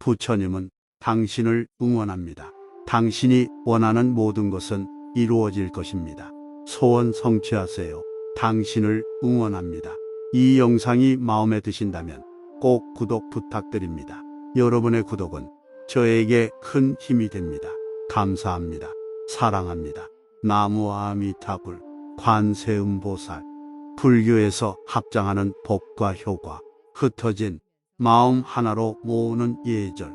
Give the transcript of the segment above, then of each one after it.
부처님은 당신을 응원합니다. 당신이 원하는 모든 것은 이루어질 것입니다. 소원 성취하세요. 당신을 응원합니다. 이 영상이 마음에 드신다면 꼭 구독 부탁드립니다. 여러분의 구독은 저에게 큰 힘이 됩니다. 감사합니다. 사랑합니다. 나무 아미타불, 관세음보살. 불교에서 합장하는 법과 효과, 흩어진 마음 하나로 모으는 예절.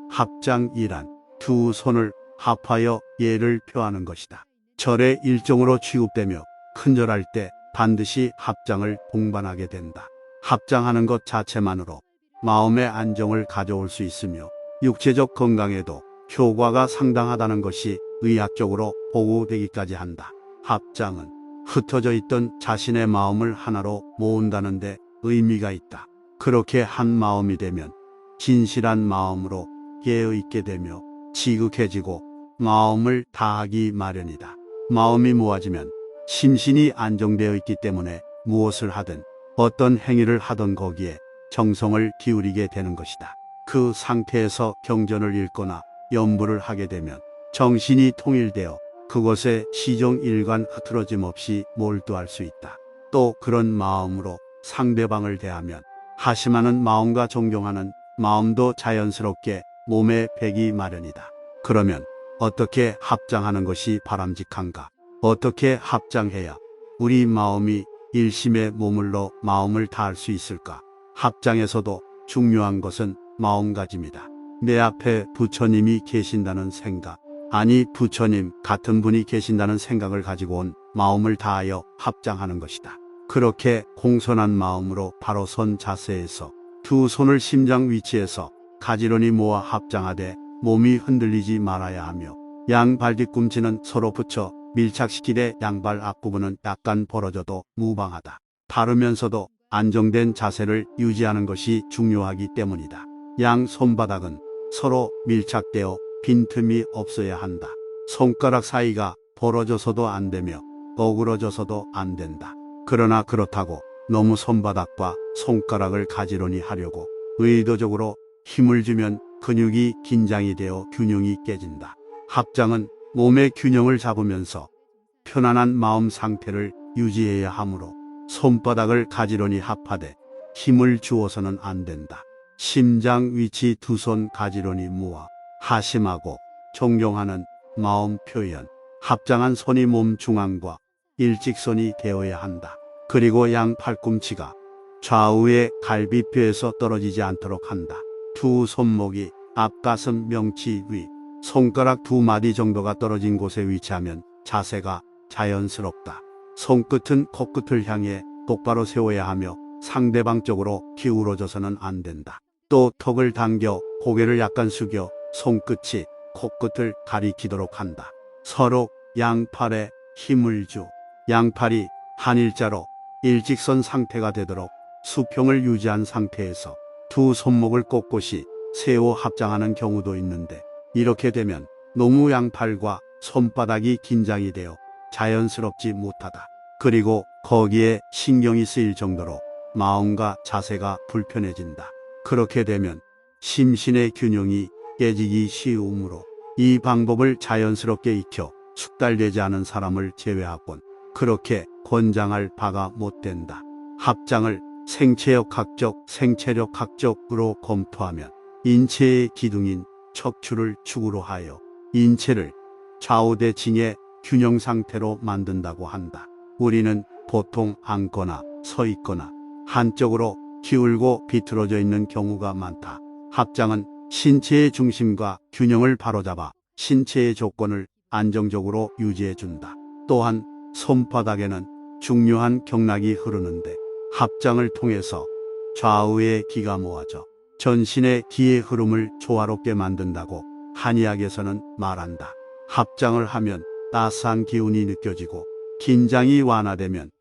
합장이란 두 손을 합하여 예를 표하는 것이다. 절의 일종으로 취급되며 큰절할 때 반드시 합장을 동반하게 된다. 합장하는 것 자체만으로 마음의 안정을 가져올 수 있으며 육체적 건강에도 효과가 상당하다는 것이 의학적으로 보고되기까지 한다. 합장은 흩어져 있던 자신의 마음을 하나로 모은다는 데 의미가 있다. 그렇게 한 마음이 되면 진실한 마음으로 깨어있게 되며 지극해지고 마음을 다하기 마련이다. 마음이 모아지면 심신이 안정되어 있기 때문에 무엇을 하든 어떤 행위를 하든 거기에 정성을 기울이게 되는 것이다. 그 상태에서 경전을 읽거나 연부를 하게 되면 정신이 통일되어 그것에 시종일관 흐트러짐 없이 몰두할 수 있다. 또 그런 마음으로 상대방을 대하면 하심하는 마음과 존경하는 마음도 자연스럽게 몸에 배기 마련이다. 그러면 어떻게 합장하는 것이 바람직한가? 어떻게 합장해야 우리 마음이 일심에 머물러 마음을 다할 수 있을까? 합장에서도 중요한 것은 마음가짐이다. 내 앞에 부처님이 계신다는 생각, 아니 부처님 같은 분이 계신다는 생각을 가지고 온 마음을 다하여 합장하는 것이다. 그렇게 공손한 마음으로 바로 선 자세에서 두 손을 심장 위치에서 가지런히 모아 합장하되 몸이 흔들리지 말아야 하며 양발 뒤꿈치는 서로 붙여 밀착시키되 양발 앞부분은 약간 벌어져도 무방하다. 바르면서도 안정된 자세를 유지하는 것이 중요하기 때문이다. 양 손바닥은 서로 밀착되어 빈틈이 없어야 한다. 손가락 사이가 벌어져서도 안 되며 어그러져서도 안 된다. 그러나 그렇다고 너무 손바닥과 손가락을 가지런히 하려고 의도적으로 힘을 주면 근육이 긴장이 되어 균형이 깨진다. 합장은 몸의 균형을 잡으면서 편안한 마음 상태를 유지해야 하므로 손바닥을 가지런히 합하되 힘을 주어서는 안 된다. 심장 위치 두 손 가지런히 모아 하심하고 존경하는 마음 표현. 합장한 손이 몸 중앙과 일직선이 되어야 한다. 그리고 양 팔꿈치가 좌우의 갈비뼈에서 떨어지지 않도록 한다. 두 손목이 앞가슴 명치 위, 손가락 두 마디 정도가 떨어진 곳에 위치하면 자세가 자연스럽다. 손끝은 코끝을 향해 똑바로 세워야 하며 상대방 쪽으로 기울어져서는 안 된다. 또 턱을 당겨 고개를 약간 숙여 손끝이 코끝을 가리키도록 한다. 서로 양팔에 힘을 주. 양팔이 한 일자로 일직선 상태가 되도록 수평을 유지한 상태에서 두 손목을 꼿꼿이 세워 합장하는 경우도 있는데 이렇게 되면 너무 양팔과 손바닥이 긴장이 되어 자연스럽지 못하다. 그리고 거기에 신경이 쓰일 정도로 마음과 자세가 불편해진다. 그렇게 되면 심신의 균형이 깨지기 쉬우므로 이 방법을 자연스럽게 익혀 숙달되지 않은 사람을 제외하곤 그렇게 권장할 바가 못 된다. 합장을 생체역학적, 생체력학적으로 검토하면 인체의 기둥인 척추를 축으로 하여 인체를 좌우대칭의 균형 상태로 만든다고 한다. 우리는 보통 앉거나 서 있거나 한쪽으로 기울고 비틀어져 있는 경우가 많다. 합장은 신체의 중심과 균형을 바로잡아 신체의 조건을 안정적으로 유지해준다. 또한 손바닥에는 중요한 경락이 흐르는데 합장을 통해서 좌우의 기가 모아져 전신의 기의 흐름을 조화롭게 만든다고 한의학에서는 말한다. 합장을 하면 따스한 기운이 느껴지고 긴장이 완화되면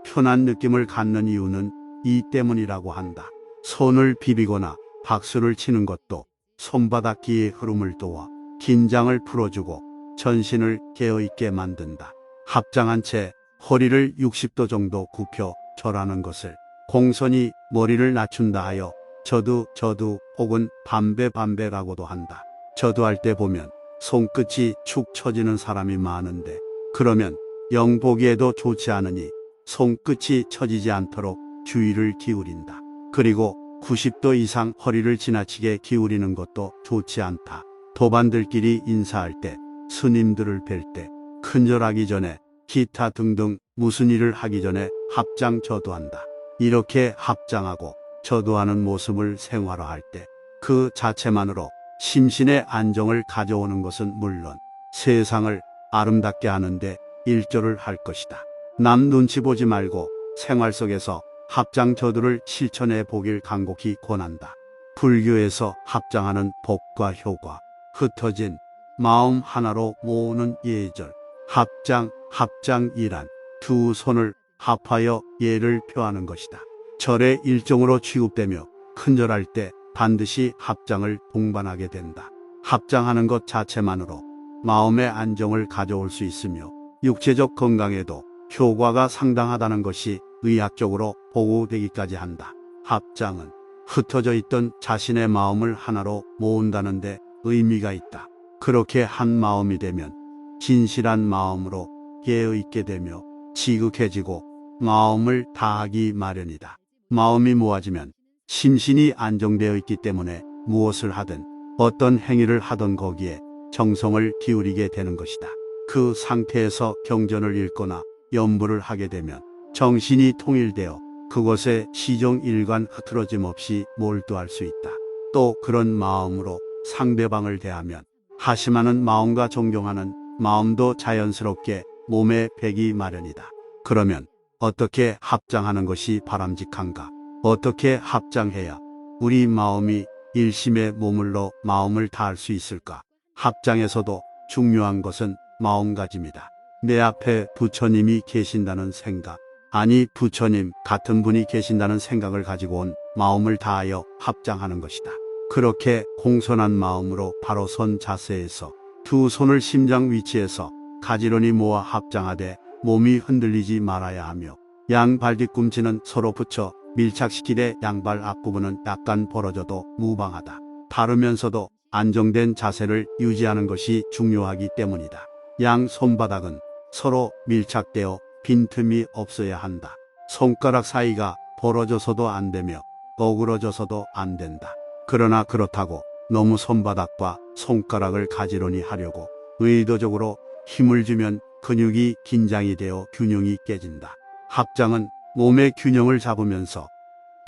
편한 느낌을 갖는 이유는 이 때문이라고 한다. 손을 비비거나 박수를 치는 것도 손바닥 기의 흐름을 도와 긴장을 풀어주고 전신을 깨어있게 만든다. 합장한 채 허리를 60도 정도 굽혀 절하는 것을 공손히 머리를 낮춘다 하여 저두 혹은 반배라고도 한다. 저두할 때 보면 손끝이 축 처지는 사람이 많은데 그러면 영 보기에도 좋지 않으니 손끝이 처지지 않도록 주의를 기울인다. 그리고 90도 이상 허리를 지나치게 기울이는 것도 좋지 않다. 도반들끼리 인사할 때, 스님들을 뵐 때, 큰절하기 전에, 기타 등등 무슨 일을 하기 전에 합장 저두한다. 이렇게 합장하고 저두하는 모습을 생활화할 때 그 자체만으로 심신의 안정을 가져오는 것은 물론 세상을 아름답게 하는데 일조를 할 것이다. 남 눈치 보지 말고 생활 속에서 합장 저두를 실천해 보길 간곡히 권한다. 불교에서 합장하는 복과 효과, 흩어진 마음 하나로 모으는 예절, 합장이란 두 손을 합하여 예를 표하는 것이다. 절의 일종으로 취급되며 큰절할 때 반드시 합장을 동반하게 된다. 합장하는 것 자체만으로 마음의 안정을 가져올 수 있으며 육체적 건강에도 효과가 상당하다는 것이 의학적으로 보고되기까지 한다. 합장은 흩어져 있던 자신의 마음을 하나로 모은다는 데 의미가 있다. 그렇게 한 마음이 되면 진실한 마음으로 깨어있게 되며 지극해지고 마음을 다하기 마련이다. 마음이 모아지면 심신이 안정되어 있기 때문에 무엇을 하든 어떤 행위를 하든 거기에 정성을 기울이게 되는 것이다. 그 상태에서 경전을 읽거나 연부를 하게 되면 정신이 통일되어 그것에 시종일관 흐트러짐 없이 몰두할 수 있다. 또 그런 마음으로 상대방을 대하면 하심하는 마음과 존경하는 마음도 자연스럽게 몸에 배기 마련이다. 그러면 어떻게 합장하는 것이 바람직한가? 어떻게 합장해야 우리 마음이 일심에 머물러 마음을 다할 수 있을까? 합장에서도 중요한 것은 마음가짐이다. 내 앞에 부처님이 계신다는 생각, 아니 부처님 같은 분이 계신다는 생각을 가지고 온 마음을 다하여 합장하는 것이다. 그렇게 공손한 마음으로 바로 선 자세에서 두 손을 심장 위치에서 가지런히 모아 합장하되 몸이 흔들리지 말아야 하며 양발 뒤꿈치는 서로 붙여 밀착시키되 양발 앞부분은 약간 벌어져도 무방하다. 바르면서도 안정된 자세를 유지하는 것이 중요하기 때문이다. 양 손바닥은 서로 밀착되어 빈틈이 없어야 한다. 손가락 사이가 벌어져서도 안 되며 어그러져서도 안 된다. 그러나 그렇다고 너무 손바닥과 손가락을 가지런히 하려고 의도적으로 힘을 주면 근육이 긴장이 되어 균형이 깨진다. 합장은 몸의 균형을 잡으면서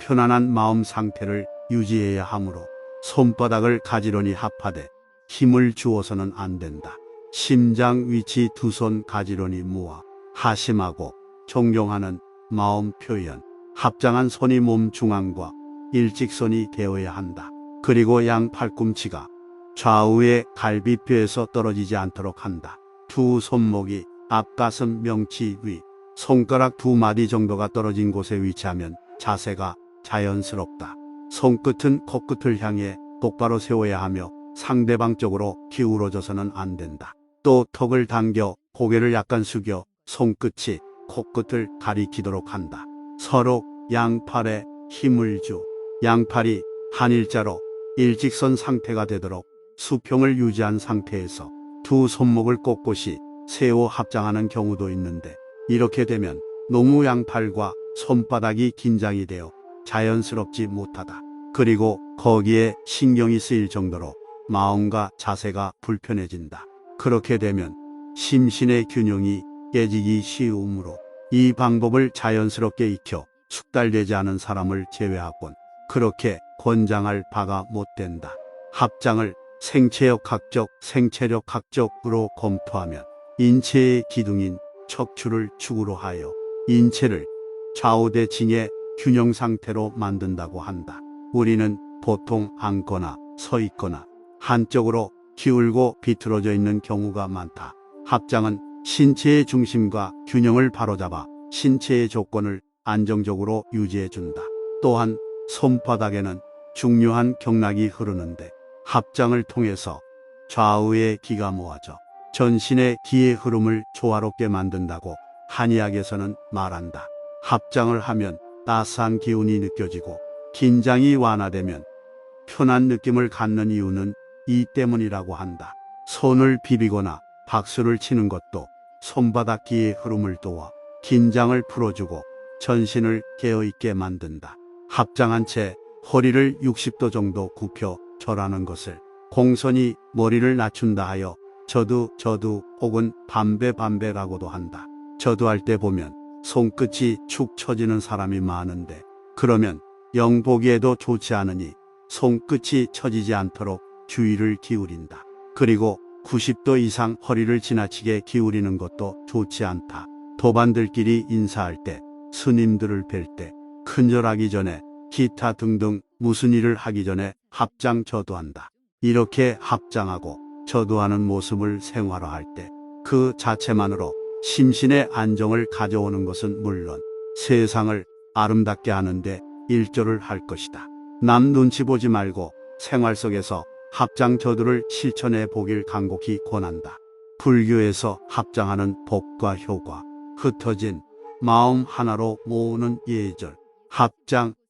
편안한 마음 상태를 유지해야 하므로 손바닥을 가지런히 합하되 힘을 주어서는 안 된다. 심장 위치 두 손 가지런히 모아 하심하고 존경하는 마음 표현, 합장한 손이 몸 중앙과 일직선이 되어야 한다. 그리고 양 팔꿈치가 좌우의 갈비뼈에서 떨어지지 않도록 한다. 두 손목이 앞가슴 명치 위, 손가락 두 마디 정도가 떨어진 곳에 위치하면 자세가 자연스럽다. 손끝은 코끝을 향해 똑바로 세워야 하며 상대방 쪽으로 기울어져서는 안 된다. 또 턱을 당겨 고개를 약간 숙여 손끝이 코끝을 가리키도록 한다. 서로 양팔에 힘을 주 양팔이 한 일자로 일직선 상태가 되도록 수평을 유지한 상태에서 두 손목을 꼿꼿이 세워 합장하는 경우도 있는데 이렇게 되면 너무 양팔과 손바닥이 긴장이 되어 자연스럽지 못하다. 그리고 거기에 신경이 쓰일 정도로 마음과 자세가 불편해진다. 그렇게 되면 심신의 균형이 깨지기 쉬우므로 이 방법을 자연스럽게 익혀 숙달되지 않은 사람을 제외하곤 그렇게 권장할 바가 못 된다. 합장을 생체력학적으로 검토하면 인체의 기둥인 척추를 축으로 하여 인체를 좌우대칭의 균형 상태로 만든다고 한다. 우리는 보통 앉거나 서 있거나 한쪽으로 기울고 비틀어져 있는 경우가 많다. 합장은 신체의 중심과 균형을 바로잡아 신체의 조건을 안정적으로 유지해준다. 또한 손바닥에는 중요한 경락이 흐르는데 합장을 통해서 좌우의 기가 모아져 전신의 기의 흐름을 조화롭게 만든다고 한의학에서는 말한다. 합장을 하면 따스한 기운이 느껴지고 긴장이 완화되면 편한 느낌을 갖는 이유는 이 때문이라고 한다. 손을 비비거나 박수를 치는 것도 손바닥기의 흐름을 도와 긴장을 풀어주고 전신을 깨어있게 만든다. 합장한 채 허리를 60도 정도 굽혀 절하는 것을 공손히 머리를 낮춘다 하여 저두 혹은 반배라고도 한다. 저두할 때 보면 손끝이 축 처지는 사람이 많은데 그러면 영 보기에도 좋지 않으니 손끝이 처지지 않도록 주의를 기울인다. 그리고 90도 이상 허리를 지나치게 기울이는 것도 좋지 않다. 도반들끼리 인사할 때, 스님들을 뵐 때, 큰절하기 전에, 기타 등등 무슨 일을 하기 전에 합장 저두한다. 이렇게 합장하고 저두하는 모습을 생활화할 때 그 자체만으로 심신의 안정을 가져오는 것은 물론 세상을 아름답게 하는데 일조를 할 것이다. 남 눈치 보지 말고 생활 속에서 합장 저두를 실천해 보길 간곡히 권한다. 불교에서 합장하는 복과 효과, 흩어진 마음 하나로 모으는 예절,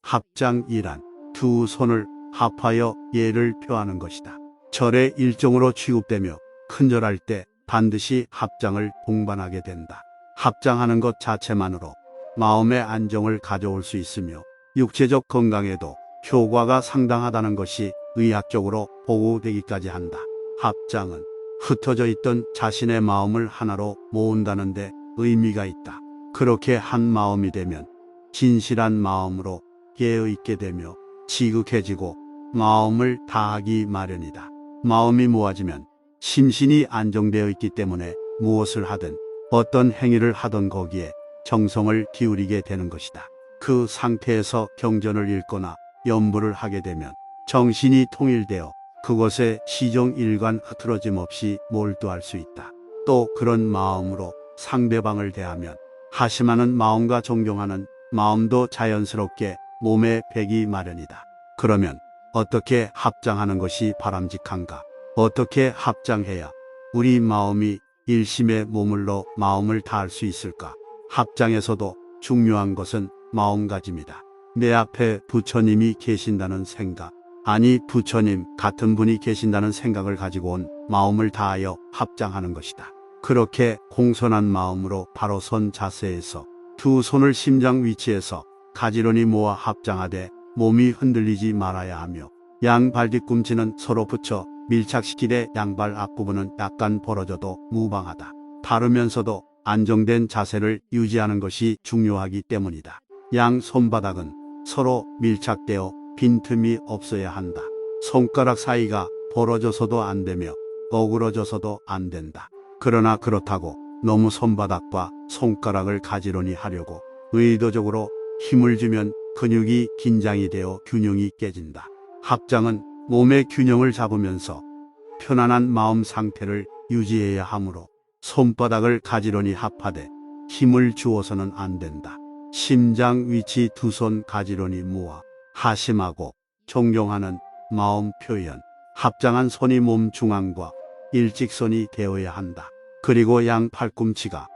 합장이란 두 손을 합하여 예를 표하는 것이다. 절의 일종으로 취급되며 큰절할 때 반드시 합장을 동반하게 된다. 합장하는 것 자체만으로 마음의 안정을 가져올 수 있으며 육체적 건강에도 효과가 상당하다는 것이 의학적으로 보고되기까지 한다. 합장은 흩어져 있던 자신의 마음을 하나로 모은다는 데 의미가 있다. 그렇게 한 마음이 되면 진실한 마음으로 깨어있게 되며 지극해지고 마음을 다하기 마련이다. 마음이 모아지면 심신이 안정되어 있기 때문에 무엇을 하든 어떤 행위를 하든 거기에 정성을 기울이게 되는 것이다. 그 상태에서 경전을 읽거나 연부를 하게 되면 정신이 통일되어 그것에 시종일관 흐트러짐 없이 몰두할 수 있다. 또 그런 마음으로 상대방을 대하면 하심하는 마음과 존경하는 마음도 자연스럽게 몸에 배기 마련이다. 그러면 어떻게 합장하는 것이 바람직한가? 어떻게 합장해야 우리 마음이 일심에 머물러 마음을 다할 수 있을까? 합장에서도 중요한 것은 마음가짐이다. 내 앞에 부처님이 계신다는 생각, 아니 부처님 같은 분이 계신다는 생각을 가지고 온 마음을 다하여 합장하는 것이다. 그렇게 공손한 마음으로 바로 선 자세에서 두 손을 심장 위치에서 가지런히 모아 합장하되 몸이 흔들리지 말아야 하며 양발 뒤꿈치는 서로 붙여 밀착시키되 양발 앞부분은 약간 벌어져도 무방하다. 바르면서도 안정된 자세를 유지하는 것이 중요하기 때문이다. 양 손바닥은 서로 밀착되어 빈틈이 없어야 한다. 손가락 사이가 벌어져서도 안 되며 어그러져서도 안 된다. 그러나 그렇다고 너무 손바닥과 손가락을 가지런히 하려고 의도적으로 힘을 주면 근육이 긴장이 되어 균형이 깨진다. 합장은 몸의 균형을 잡으면서 편안한 마음 상태를 유지해야 하므로 손바닥을 가지런히 합하되 힘을 주어서는 안 된다. 심장 위치 두 손 가지런히 모아 하심하고 존경하는 마음 표현, 합장한 손이 몸 중앙과 일직선이 되어야 한다. 그리고 양 팔꿈치가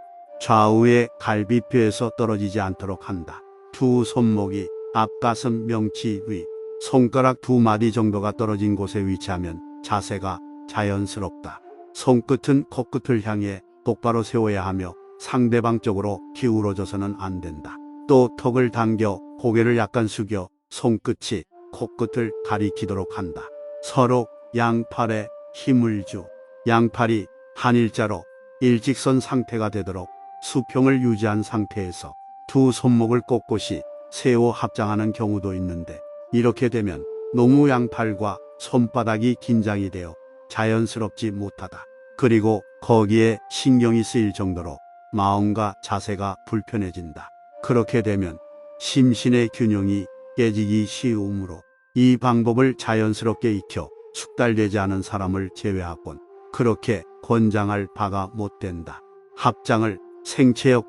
좌우의 갈비뼈에서 떨어지지 않도록 한다. 두 손목이 앞가슴 명치 위, 손가락 두 마디 정도가 떨어진 곳에 위치하면 자세가 자연스럽다. 손끝은 코끝을 향해 똑바로 세워야 하며 상대방 쪽으로 기울어져서는 안 된다. 또 턱을 당겨 고개를 약간 숙여 손끝이 코끝을 가리키도록 한다. 서로 양팔에 힘을 주 양팔이 한 일자로 일직선 상태가 되도록 수평을 유지한 상태에서 두 손목을 꼿꼿이 세워 합장하는 경우도 있는데 이렇게 되면 너무 양팔과 손바닥이 긴장이 되어 자연스럽지 못하다. 그리고 거기에 신경이 쓰일 정도로 마음과 자세가 불편해진다. 그렇게 되면 심신의 균형이 깨지기 쉬우므로 이 방법을 자연스럽게 익혀 숙달되지 않은 사람을 제외하곤 그렇게 권장할 바가 못 된다. 합장을 생체력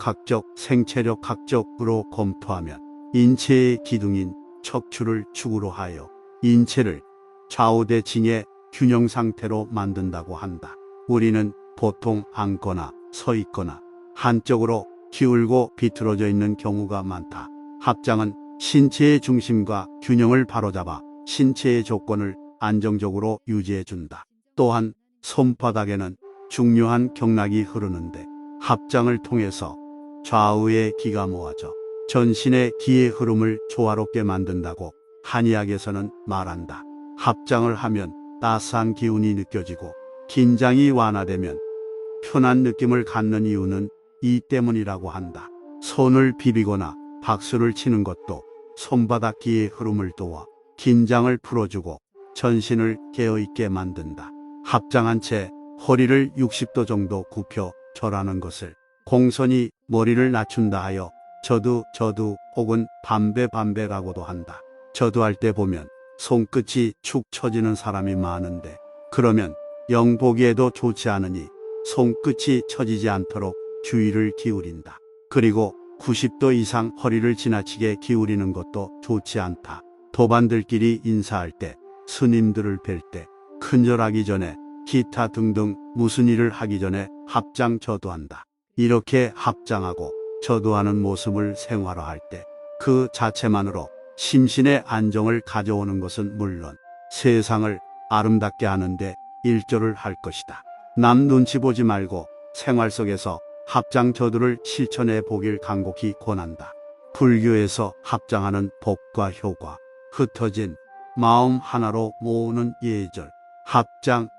학적으로 검토하면 인체의 기둥인 척추를 축으로 하여 인체를 좌우대칭의 균형 상태로 만든다고 한다. 우리는 보통 앉거나 서 있거나 한쪽으로 기울고 비틀어져 있는 경우가 많다. 합장은 신체의 중심과 균형을 바로잡아 신체의 조건을 안정적으로 유지해준다. 또한 손바닥에는 중요한 경락이 흐르는데 합장을 통해서 좌우의 기가 모아져 전신의 기의 흐름을 조화롭게 만든다고 한의학에서는 말한다. 합장을 하면 따스한 기운이 느껴지고 긴장이 완화되면 편한 느낌을 갖는 이유는 이 때문이라고 한다. 손을 비비거나 박수를 치는 것도 손바닥 기의 흐름을 도와 긴장을 풀어주고 전신을 깨어있게 만든다. 합장한 채 허리를 60도 정도 굽혀 절하는 것을 공손히 머리를 낮춘다 하여 저두 혹은 반배라고도 한다. 저두할 때 보면 손끝이 축 처지는 사람이 많은데 그러면 영 보기에도 좋지 않으니 손끝이 처지지 않도록 주의를 기울인다. 그리고 90도 이상 허리를 지나치게 기울이는 것도 좋지 않다. 도반들끼리 인사할 때, 스님들을 뵐 때, 큰절하기 전에, 기타 등등 무슨 일을 하기 전에 합장 저두한다. 이렇게 합장하고 저두하는 모습을 생활화할 때 그 자체만으로 심신의 안정을 가져오는 것은 물론 세상을 아름답게 하는데 일조를 할 것이다. 남 눈치 보지 말고 생활 속에서 합장 저두를 실천해 보길 간곡히 권한다. 불교에서 합장하는 복과 효과, 흩어진 마음 하나로 모으는 예절,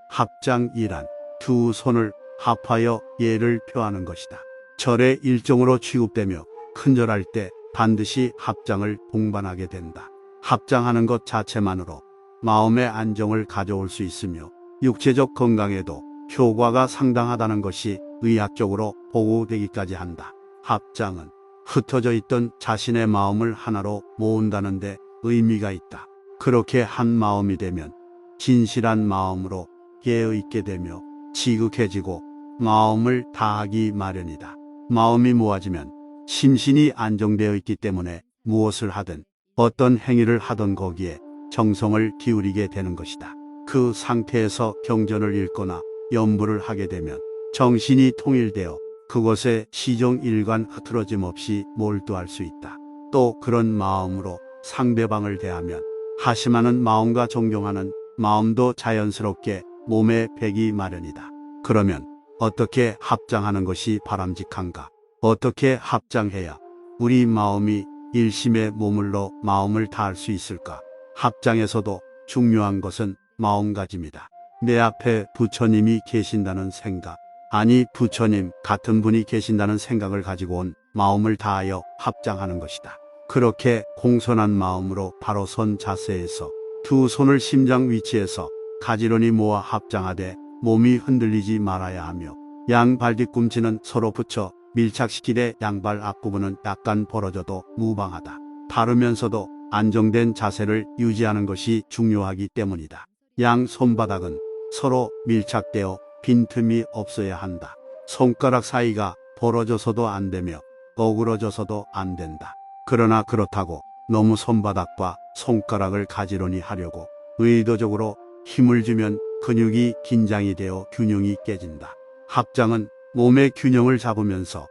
합장이란 두 손을 합하여 예를 표하는 것이다. 절의 일종으로 취급되며 큰절할 때 반드시 합장을 동반하게 된다. 합장하는 것 자체만으로 마음의 안정을 가져올 수 있으며 육체적 건강에도 효과가 상당하다는 것이 의학적으로 보고되기까지 한다. 합장은 흩어져 있던 자신의 마음을 하나로 모은다는 데 의미가 있다. 그렇게 한 마음이 되면 진실한 마음으로 깨어있게 되며 지극해지고 마음을 다하기 마련이다. 마음이 모아지면 심신이 안정되어 있기 때문에 무엇을 하든 어떤 행위를 하든 거기에 정성을 기울이게 되는 것이다. 그 상태에서 경전을 읽거나 연부를 하게 되면 정신이 통일되어 그것에 시종일관 흐트러짐 없이 몰두할 수 있다. 또 그런 마음으로 상대방을 대하면 하심하는 마음과 존경하는 마음도 자연스럽게 몸에 배기 마련이다. 그러면 어떻게 합장하는 것이 바람직한가? 어떻게 합장해야 우리 마음이 일심에 머물러 마음을 다할 수 있을까? 합장에서도 중요한 것은 마음가짐이다. 내 앞에 부처님이 계신다는 생각, 아니 부처님 같은 분이 계신다는 생각을 가지고 온 마음을 다하여 합장하는 것이다. 그렇게 공손한 마음으로 바로 선 자세에서 두 손을 심장 위치에서 가지런히 모아 합장하되 몸이 흔들리지 말아야 하며 양발 뒤꿈치는 서로 붙여 밀착시키되 양발 앞부분은 약간 벌어져도 무방하다. 바르면서도 안정된 자세를 유지하는 것이 중요하기 때문이다. 양 손바닥은 서로 밀착되어 빈틈이 없어야 한다. 손가락 사이가 벌어져서도 안 되며 어그러져서도 안 된다. 그러나 그렇다고 너무 손바닥과 손가락을 가지런히 하려고 의도적으로 힘을 주면 근육이 긴장이 되어 균형이 깨진다. 합장은 몸의 균형을 잡으면서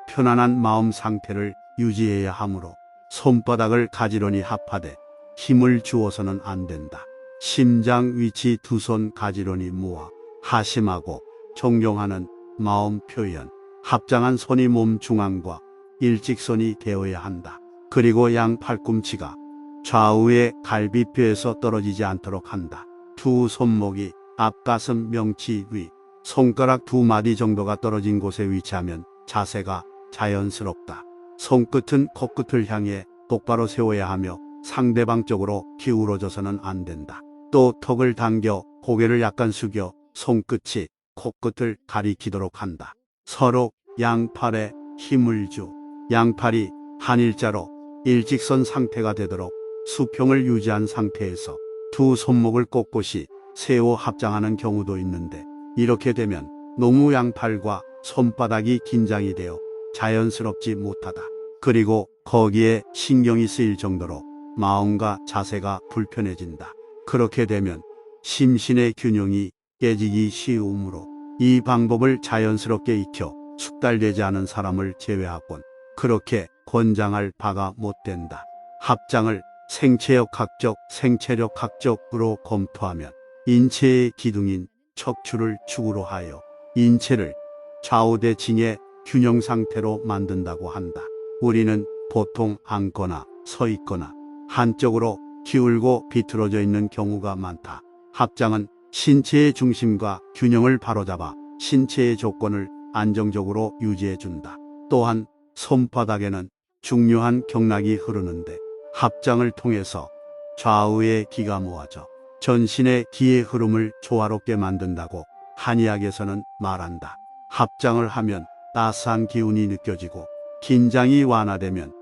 편안한 마음 상태를 유지해야 하므로 손바닥을 가지런히 합하되 힘을 주어서는 안 된다. 심장 위치 두 손 가지런히 모아 하심하고 존경하는 마음 표현, 합장한 손이 몸 중앙과 일직선이 되어야 한다. 그리고 양 팔꿈치가 좌우의 갈비뼈에서 떨어지지 않도록 한다. 두 손목이 앞가슴 명치 위, 손가락 두 마디 정도가 떨어진 곳에 위치하면 자세가 자연스럽다. 손끝은 코끝을 향해 똑바로 세워야 하며 상대방 쪽으로 기울어져서는 안 된다. 또 턱을 당겨 고개를 약간 숙여 손끝이 코끝을 가리키도록 한다. 서로 양팔에 힘을 주 양팔이 한 일자로 일직선 상태가 되도록 수평을 유지한 상태에서 두 손목을 꼿꼿이 세워 합장하는 경우도 있는데 이렇게 되면 너무 양팔과 손바닥이 긴장이 되어 자연스럽지 못하다. 그리고 거기에 신경이 쓰일 정도로 마음과 자세가 불편해진다. 그렇게 되면 심신의 균형이 깨지기 쉬우므로 이 방법을 자연스럽게 익혀 숙달되지 않은 사람을 제외하곤 그렇게 권장할 바가 못 된다. 합장을 생체력 학적으로 검토하면 인체의 기둥인 척추를 축으로 하여 인체를 좌우대칭의 균형 상태로 만든다고 한다. 우리는 보통 앉거나 서 있거나 한쪽으로 기울고 비틀어져 있는 경우가 많다. 합장은 신체의 중심과 균형을 바로잡아 신체의 조건을 안정적으로 유지해준다. 또한 손바닥에는 중요한 경락이 흐르는데 합장을 통해서 좌우의 기가 모아져 전신의 기의 흐름을 조화롭게 만든다고 한의학에서는 말한다. 합장을 하면 따스한 기운이 느껴지고 긴장이 완화되면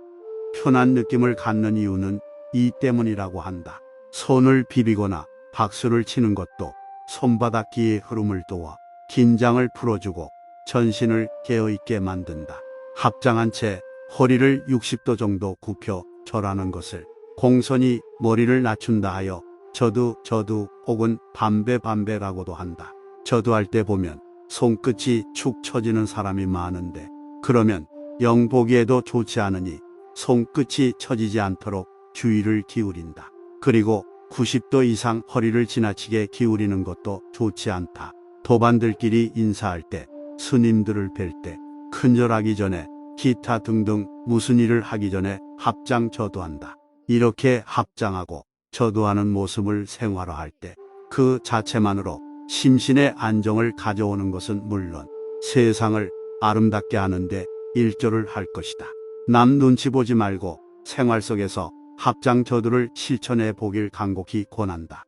편한 느낌을 갖는 이유는 이 때문이라고 한다. 손을 비비거나 박수를 치는 것도 손바닥 기의 흐름을 도와 긴장을 풀어주고 전신을 깨어있게 만든다. 합장한 채 허리를 60도 정도 굽혀 절하는 것을 공손히 머리를 낮춘다 하여 저두 혹은 반배라고도 한다. 저두할 때 보면 손끝이 축 처지는 사람이 많은데 그러면 영 보기에도 좋지 않으니 손끝이 처지지 않도록 주의를 기울인다. 그리고 90도 이상 허리를 지나치게 기울이는 것도 좋지 않다. 도반들끼리 인사할 때, 스님들을 뵐 때, 큰절하기 전에, 기타 등등 무슨 일을 하기 전에 합장 저두한다. 이렇게 합장하고 저두하는 모습을 생활화할 때 그 자체만으로 심신의 안정을 가져오는 것은 물론 세상을 아름답게 하는데 일조를 할 것이다. 남 눈치 보지 말고 생활 속에서 합장 저두를 실천해 보길 간곡히 권한다.